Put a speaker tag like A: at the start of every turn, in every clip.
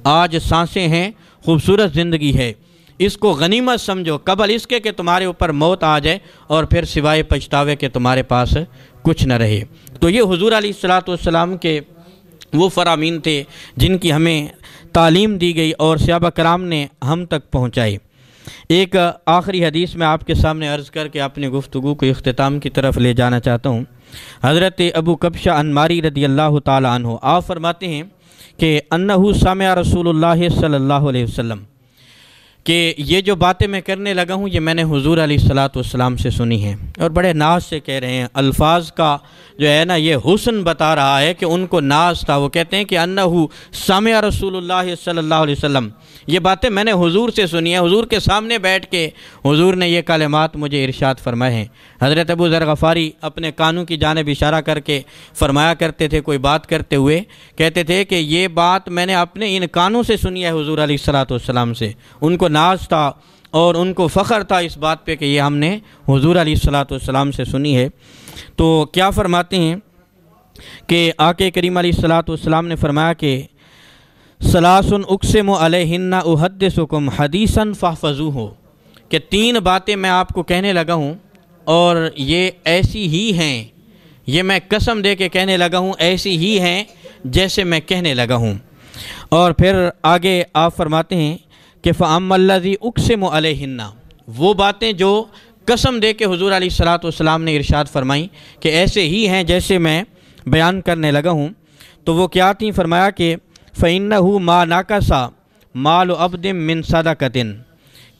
A: آج سانسیں ہیں، خوبصورت زندگی ہے، اس کو غنیمت سمجھو قبل اس کے کہ تمہارے اوپر موت آ جائے اور پھر سوائے پچھتاوے کہ تمہارے پاس کچھ نہ رہے۔ تو یہ حضور علیہ الصلوۃ کے وہ فرامین تھے جن کی ہمیں تعلیم دی گئی اور صحابہ کرام نے ہم تک پہنچائی۔ ایک آخری حدیث میں آپ کے سامنے عرض کر کے اپنی گفتگو کو اختتام کی طرف لے جانا چاہتا ہوں۔ حضرت ابو کبشہ انماری رضی اللہ تعالی عنہ آپ فرماتے ہیں کہ انہ سمع رسول اللہ صلی اللہ علیہ وسلم، کہ یہ جو باتیں میں کرنے لگا ہوں یہ میں نے حضور علیہ السلام سے سنی ہیں، اور بڑے ناز سے کہہ رہے ہیں۔ الفاظ کا جو ہے نا یہ حسن بتا رہا ہے کہ ان کو ناز تھا۔ وہ کہتے ہیں کہ انہ سمع رسول اللہ صلی اللہ علیہ وسلم، یہ باتیں میں نے حضور سے سنی ہیں، حضور کے سامنے بیٹھ کے حضور نے یہ کلمات مجھے ارشاد فرمائے ہیں۔ حضرت ابو ذر غفاری اپنے کانوں کی جانب اشارہ کر کے فرمایا کرتے تھے، کوئی بات کرتے ہوئے کہتے تھے کہ یہ بات میں نے اپنے ان کانوں سے سنی ہے حضور علیہ السلام سے۔ ان کو ناز تھا اور ان کو فخر تھا اس بات پہ کہ یہ ہم نے حضور علیہ السلام سے سنی ہے۔ تو کیا فرماتے ہیں کہ آقا کریم علیہ السلام نے فرمایا کہ ثلاث اقسم علیہن احدثکم حدیثا فاحفظوہ، کہ تین باتیں میں آپ کو کہنے لگا ہوں اور یہ ایسی ہی ہیں، یہ میں قسم دے کے کہنے لگا ہوں ایسی ہی ہیں جیسے میں کہنے لگا ہوں۔ اور پھر آگے آپ فرماتے ہیں کہ فَأَمَّا الَّذِي أُقْسِمُ عَلَيْهِنَّ، وہ باتیں جو قسم دے کے حضور علیہ السلام نے ارشاد فرمائیں کہ ایسے ہی ہیں جیسے میں بیان کرنے لگا ہوں، تو وہ کیا تھیں؟ فرمایا کہ فَإِنَّهُ مَا نَقَصَ مَالُ عَبْدٍ مِّن صَدَقَةٍ،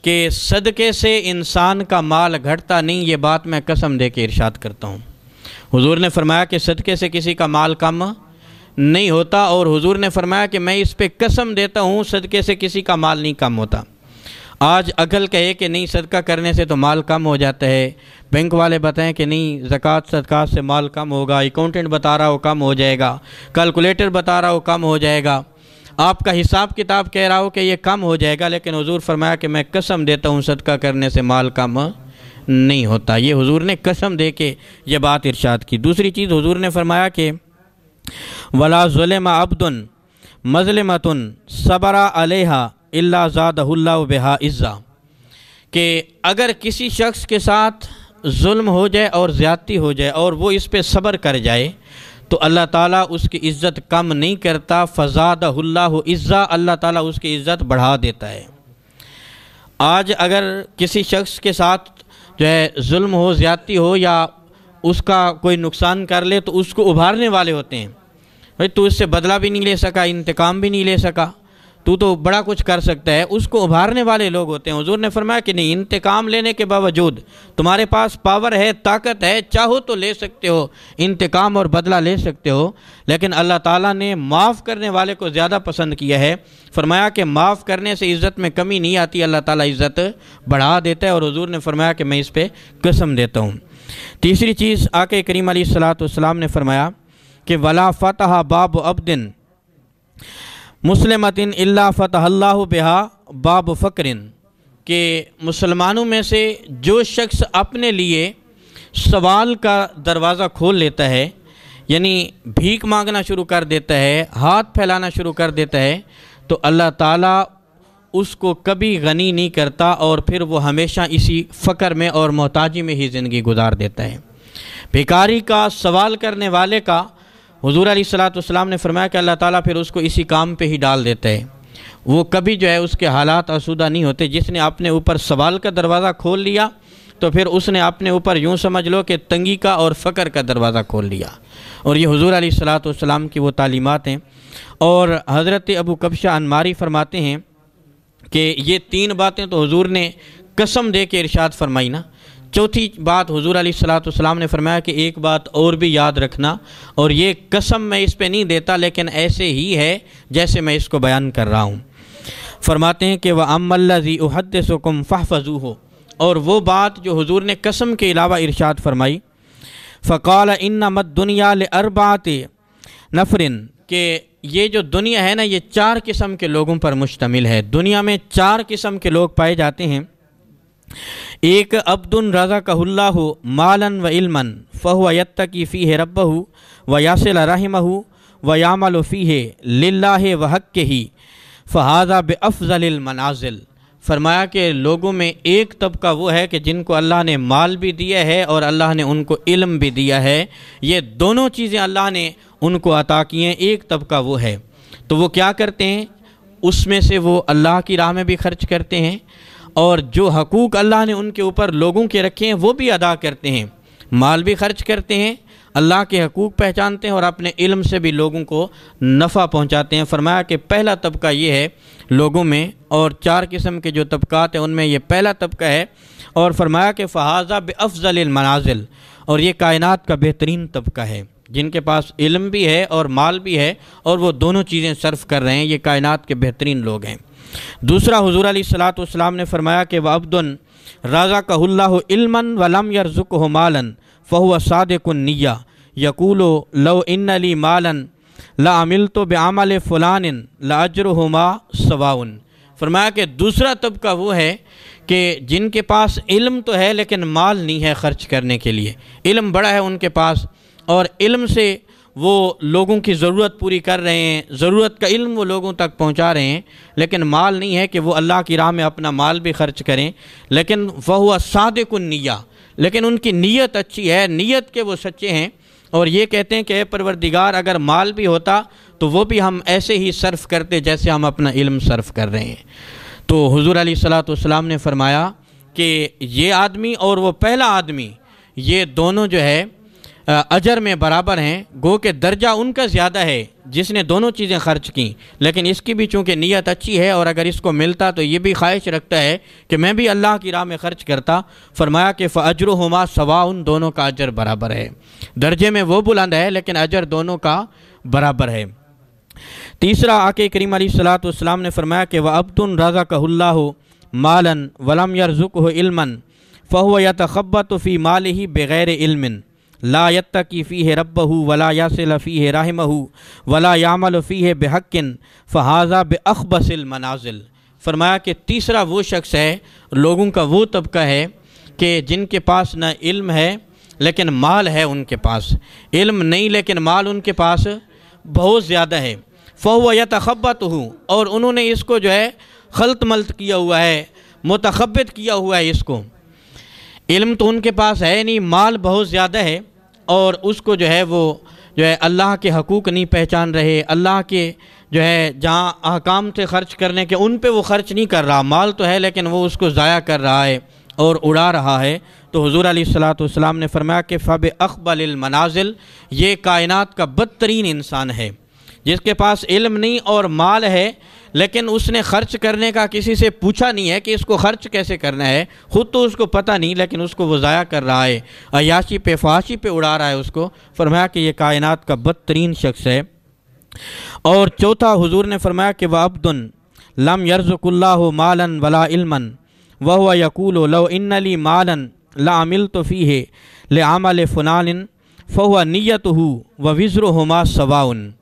A: کہ صدقے سے انسان کا مال گھٹتا نہیں، یہ بات میں قسم دے کے ارشاد کرتا ہوں۔ حضور نے فرمایا کہ صدقے سے کسی کا مال کم نہیں ہوتا، اور حضور نے فرمایا کہ میں اس پہ قسم دیتا ہوں صدقے سے کسی کا مال نہیں کم ہوتا۔ آج عقل کہے کہ نہیں صدقہ کرنے سے تو مال کم ہو جاتا ہے، بینک والے بتائیں کہ نہیں زکوٰۃ صدقات سے مال کم ہوگا، اکاؤنٹنٹ بتا رہا ہو کم ہو جائے گا، کیلکولیٹر بتا رہا ہو کم ہو جائے گا، آپ کا حساب کتاب کہہ رہا ہو کہ یہ کم ہو جائے گا، لیکن حضور فرمایا کہ میں قسم دیتا ہوں صدقہ کرنے سے مال کم نہیں ہوتا۔ یہ حضور نے قسم دے کے یہ بات ارشاد کی۔ دوسری چیز حضور نے فرمایا کہ وَلَا ظُلِمَ عَبْدٌ مَظْلِمَةٌ صَبَرَ عَلَيْهَا إِلَّا زَادَهُ اللَّهُ بِهَا عِزًّا، کہ اگر کسی شخص کے ساتھ ظلم ہو جائے اور زیادتی ہو جائے اور وہ اس پہ صبر کر جائے تو اللہ تعالیٰ اس کی عزت کم نہیں کرتا، فَزَادَهُ اللَّهُ عِزًّا، اللہ تعالیٰ اس کی عزت بڑھا دیتا ہے۔ آج اگر کسی شخص کے ساتھ جو ہے ظلم ہو، زیادتی ہو، یا اس کا کوئی نقصان کر لے تو اس کو ابھارنے والے ہوتے ہیں، بھائی تو اس سے بدلہ بھی نہیں لے سکا، انتقام بھی نہیں لے سکا، تو بڑا کچھ کر سکتا ہے، اس کو ابھارنے والے لوگ ہوتے ہیں۔ حضور نے فرمایا کہ نہیں، انتقام لینے کے باوجود تمہارے پاس پاور ہے، طاقت ہے، چاہو تو لے سکتے ہو، انتقام اور بدلہ لے سکتے ہو، لیکن اللہ تعالیٰ نے معاف کرنے والے کو زیادہ پسند کیا ہے۔ فرمایا کہ معاف کرنے سے عزت میں کمی نہیں آتی، اللہ تعالیٰ عزت بڑھا دیتا ہے، اور حضور نے فرمایا کہ میں اس پہ قسم دیتا ہوں۔ تیسری چیز آقا کریم علیہ السلام نے فرمایا کہ وَلَا فَتَحَ بَابُ عَبْدٍ مُسْلِمَةٍ إِلَّا فَتَحَ اللَّهُ بِهَا بَابُ فَقْرٍ، کہ مسلمانوں میں سے جو شخص اپنے لیے سوال کا دروازہ کھول لیتا ہے، یعنی بھیک مانگنا شروع کر دیتا ہے، ہاتھ پھیلانا شروع کر دیتا ہے، تو اللہ تعالیٰ اس کو کبھی غنی نہیں کرتا، اور پھر وہ ہمیشہ اسی فقر میں اور محتاجی میں ہی زندگی گزار دیتا ہے۔ بھیکاری کا، سوال کرنے والے کا، حضور علیہ السلام نے فرمایا کہ اللہ تعالیٰ پھر اس کو اسی کام پہ ہی ڈال دیتا ہے، وہ کبھی جو ہے اس کے حالات آسودہ نہیں ہوتے۔ جس نے اپنے اوپر سوال کا دروازہ کھول لیا تو پھر اس نے اپنے اوپر یوں سمجھ لو کہ تنگی کا اور فقر کا دروازہ کھول لیا، اور یہ حضور علیہ السلام کی وہ تعلیمات ہیں۔ اور حضرت ابو کبشہ انماری فرماتے ہیں کہ یہ تین باتیں تو حضور نے قسم دے کے ارشاد فرمائی نا۔ چوتھی بات حضور علیہ السلام نے فرمایا کہ ایک بات اور بھی یاد رکھنا، اور یہ قسم میں اس پہ نہیں دیتا لیکن ایسے ہی ہے جیسے میں اس کو بیان کر رہا ہوں۔ فرماتے ہیں کہ وَأَمَّا الَّذِي أُحَدِّثُكُمْ فَاحْفَظُوهُ، اور وہ بات جو حضور نے قسم کے علاوہ ارشاد فرمائی، فَقَالَ إِنَّمَا الدُّنْيَا لِأَرْبَعَةِ نَفْرٍ، کہ یہ جو دنیا ہے نا یہ 4 قسم کے لوگوں پر مشتمل ہے۔ دنیا میں 4 قسم کے لوگ پائے جاتے ہیں۔ ایک عبد رزقہ اللہ مالا و علما فہو یتقی فیہ ربہ و یصل رحمہ و یعمل فیہ للہ و حقہ فہذا بافضل المنازل، فرمایا کہ لوگوں میں ایک طبقہ وہ ہے کہ جن کو اللہ نے مال بھی دیا ہے اور اللہ نے ان کو علم بھی دیا ہے، یہ دونوں چیزیں اللہ نے ان کو عطا کی ہیں۔ ایک طبقہ وہ ہے تو وہ کیا کرتے ہیں، اس میں سے وہ اللہ کی راہ میں بھی خرچ کرتے ہیں، اور جو حقوق اللہ نے ان کے اوپر لوگوں کے رکھے ہیں وہ بھی ادا کرتے ہیں، مال بھی خرچ کرتے ہیں، اللہ کے حقوق پہچانتے ہیں اور اپنے علم سے بھی لوگوں کو نفع پہنچاتے ہیں۔ فرمایا کہ پہلا طبقہ یہ ہے لوگوں میں، اور 4 قسم کے جو طبقات ہیں ان میں یہ پہلا طبقہ ہے، اور فرمایا کہ فہذا بافضل المنازل، اور یہ کائنات کا بہترین طبقہ ہے، جن کے پاس علم بھی ہے اور مال بھی ہے اور وہ دونوں چیزیں صرف کر رہے ہیں، یہ کائنات کے بہترین لوگ ہیں۔ دوسرا، حضور علیہ الصلوۃ والسلام نے فرمایا کہ وَعَبْدٌ رَزَقَهُ اللَّهُ عِلْمًا وَلَمْ يَرْزُقْهُ مَالًا فَهُوَ صَادِقُ النِّيَّةِ يَقُولُ لَوْ إِنَّ لِي مَالًا لَعَمِلْتُ بِعَمَلِ فُلَانٍ لَأَجْرُهُمَا سَوَاءٌ۔ فرمایا کہ دوسرا طبقہ وہ ہے کہ جن کے پاس علم تو ہے لیکن مال نہیں ہے خرچ کرنے کے لیے، علم بڑا ہے ان کے پاس اور علم سے وہ لوگوں کی ضرورت پوری کر رہے ہیں، ضرورت کا علم وہ لوگوں تک پہنچا رہے ہیں، لیکن مال نہیں ہے کہ وہ اللہ کی راہ میں اپنا مال بھی خرچ کریں، لیکن فَهُوَ صَادِقُ النِّيَّةِ، لیکن ان کی نیت اچھی ہے، نیت کے وہ سچے ہیں، اور یہ کہتے ہیں کہ اے پروردگار اگر مال بھی ہوتا تو وہ بھی ہم ایسے ہی صرف کرتے جیسے ہم اپنا علم صرف کر رہے ہیں۔ تو حضور علیہ الصلوۃ والسلام نے فرمایا کہ یہ آدمی اور وہ پہلا آدمی، یہ دونوں جو ہے اجر میں برابر ہیں، گو کہ درجہ ان کا زیادہ ہے جس نے دونوں چیزیں خرچ کیں، لیکن اس کی بھی چونکہ نیت اچھی ہے اور اگر اس کو ملتا تو یہ بھی خواہش رکھتا ہے کہ میں بھی اللہ کی راہ میں خرچ کرتا۔ فرمایا کہ فَأَجْرُهُمَا سَوَاءٌ، دونوں کا اجر برابر ہے، درجے میں وہ بلند ہے لیکن اجر دونوں کا برابر ہے۔ تیسرا، آقا کریم علیہ الصلوۃ والسلام نے فرمایا کہ وَعَبْدٌ رَزَقَهُ اللَّهُ مَالًا وَلَمْ يَرْزُقْهُ عِلْمًا فَهُوَ يَتَخَبَّطُ فِي مَالِهِ بِغَيْرِ عِلْمٍ لا يتقی فیہ ربہ ولا یصل فیہ رحمہ ولا یعمل فیہ بحق فہذا باخبث المنازل۔ فرمایا کہ تیسرا وہ شخص ہے، لوگوں کا وہ طبقہ ہے کہ جن کے پاس نہ علم ہے لیکن مال ہے، ان کے پاس علم نہیں لیکن مال ان کے پاس بہت زیادہ ہے، فہو یتخبطہ، اور انہوں نے اس کو جو ہے خلط ملط کیا ہوا ہے، متخبط کیا ہوا ہے، اس کو علم تو ان کے پاس ہے نہیں، مال بہت زیادہ ہے، اور اس کو جو ہے وہ جو ہے اللہ کے حقوق نہیں پہچان رہے، اللہ کے جو ہے جہاں احکام سے خرچ کرنے کے ان پہ وہ خرچ نہیں کر رہا، مال تو ہے لیکن وہ اس کو ضائع کر رہا ہے اور اڑا رہا ہے۔ تو حضور علیہ الصلوۃ والسلام نے فرمایا کہ فَبِأَخْبَلِ الْمَنَازِلِ، یہ کائنات کا بدترین انسان ہے، جس کے پاس علم نہیں اور مال ہے لیکن اس نے خرچ کرنے کا کسی سے پوچھا نہیں ہے کہ اس کو خرچ کیسے کرنا ہے، خود تو اس کو پتہ نہیں لیکن اس کو وہ ضائع کر رہا ہے، عیاشی پہ فحاشی پہ اڑا رہا ہے اس کو۔ فرمایا کہ یہ کائنات کا بدترین شخص ہے۔ اور چوتھا، حضور نے فرمایا کہ وَعَبْدٌ لَمْ يَرْزُقُ اللَّهُ مَالًا وَلَا عِلْمًا وَهُوَ يَقُولُ لَوْ إِنَّ لِي مَالًا لَعَمِلْتُ فِيهِ لِعَمَلِ فُلَانٍ فَهُوَ نِيَّتُهُ وَوِزْرُهُمَا سَوَاءٌ۔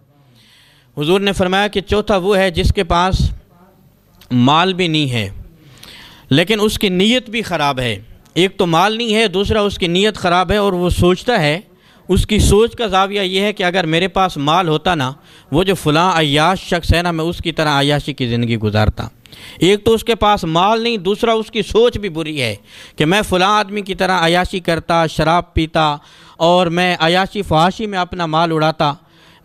A: حضور نے فرمایا کہ چوتھا وہ ہے جس کے پاس مال بھی نہیں ہے لیکن اس کی نیت بھی خراب ہے، ایک تو مال نہیں ہے، دوسرا اس کی نیت خراب ہے، اور وہ سوچتا ہے، اس کی سوچ کا زاویہ یہ ہے کہ اگر میرے پاس مال ہوتا نا، وہ جو فلاں عیاش شخص ہے نا، میں اس کی طرح عیاشی کی زندگی گزارتا۔ ایک تو اس کے پاس مال نہیں، دوسرا اس کی سوچ بھی بری ہے کہ میں فلاں آدمی کی طرح عیاشی کرتا، شراب پیتا اور میں عیاشی فحاشی میں اپنا مال اڑاتا۔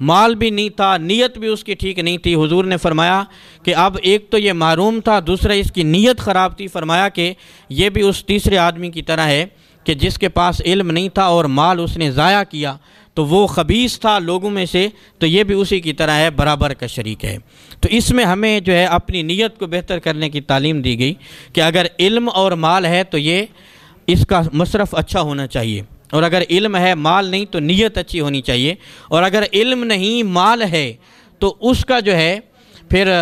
A: مال بھی نہیں تھا، نیت بھی اس کی ٹھیک نہیں تھی۔ حضور نے فرمایا کہ اب ایک تو یہ محروم تھا، دوسرا اس کی نیت خراب تھی۔ فرمایا کہ یہ بھی اس تیسرے آدمی کی طرح ہے کہ جس کے پاس علم نہیں تھا اور مال اس نے ضائع کیا، تو وہ خبیث تھا لوگوں میں سے، تو یہ بھی اسی کی طرح ہے، برابر کا شریک ہے۔ تو اس میں ہمیں جو ہے اپنی نیت کو بہتر کرنے کی تعلیم دی گئی کہ اگر علم اور مال ہے تو یہ اس کا مصرف اچھا ہونا چاہیے، اور اگر علم ہے مال نہیں تو نیت اچھی ہونی چاہیے، اور اگر علم نہیں مال ہے تو اس کا جو ہے پھر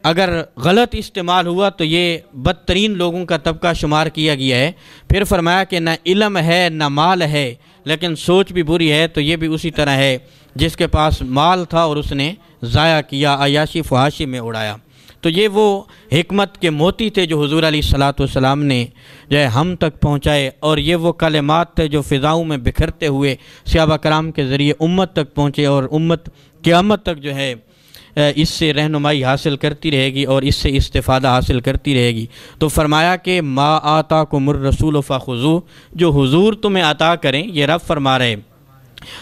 A: اگر غلط استعمال ہوا تو یہ بدترین لوگوں کا طبقہ شمار کیا گیا ہے۔ پھر فرمایا کہ نہ علم ہے نہ مال ہے لیکن سوچ بھی بری ہے، تو یہ بھی اسی طرح ہے جس کے پاس مال تھا اور اس نے ضائع کیا، عیاشی فحاشی میں اڑایا۔ تو یہ وہ حکمت کے موتی تھے جو حضور علیہ الصلوۃ والسلام نے جو ہے ہم تک پہنچائے، اور یہ وہ کلمات تھے جو فضاؤں میں بکھرتے ہوئے صحابہ کرام کے ذریعے امت تک پہنچے، اور امت قیامت تک جو ہے اس سے رہنمائی حاصل کرتی رہے گی اور اس سے استفادہ حاصل کرتی رہے گی۔ تو فرمایا کہ ما آتاکم الرسول فخذوہ، جو حضور تمہیں عطا کریں، یہ رب فرما رہے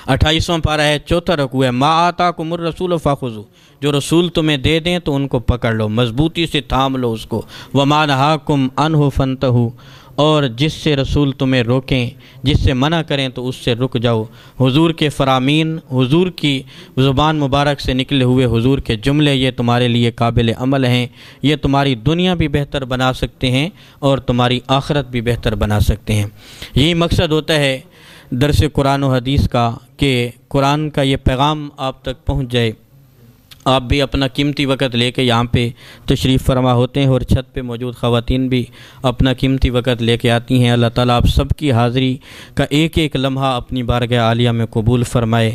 A: 28واں پارہ ہے 4 رکوع ہے، ما آتاکم الرسول فخذوہ، جو رسول تمہیں دے دیں تو ان کو پکڑ لو، مضبوطی سے تھام لو اس کو، وما نہاکم عنہ فانتہوا، اور جس سے رسول تمہیں روکیں، جس سے منع کریں تو اس سے رک جاؤ۔ حضور کے فرامین، حضور کی زبان مبارک سے نکلے ہوئے حضور کے جملے، یہ تمہارے لیے قابل عمل ہیں، یہ تمہاری دنیا بھی بہتر بنا سکتے ہیں اور تمہاری آخرت بھی بہتر بنا سکتے ہیں۔ یہی مقصد ہوتا ہے درس قرآن و حدیث کا، کہ قرآن کا یہ پیغام آپ تک پہنچ جائے۔ آپ بھی اپنا قیمتی وقت لے کے یہاں پہ تشریف فرما ہوتے ہیں، اور چھت پہ موجود خواتین بھی اپنا قیمتی وقت لے کے آتی ہیں۔ اللہ تعالیٰ آپ سب کی حاضری کا ایک ایک لمحہ اپنی بارگاہ عالیہ میں قبول فرمائے،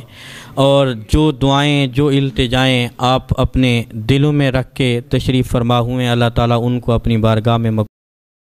A: اور جو دعائیں، جو التجائیں آپ اپنے دلوں میں رکھ کے تشریف فرما ہوئے ہیں، اللہ تعالیٰ ان کو اپنی بارگاہ میں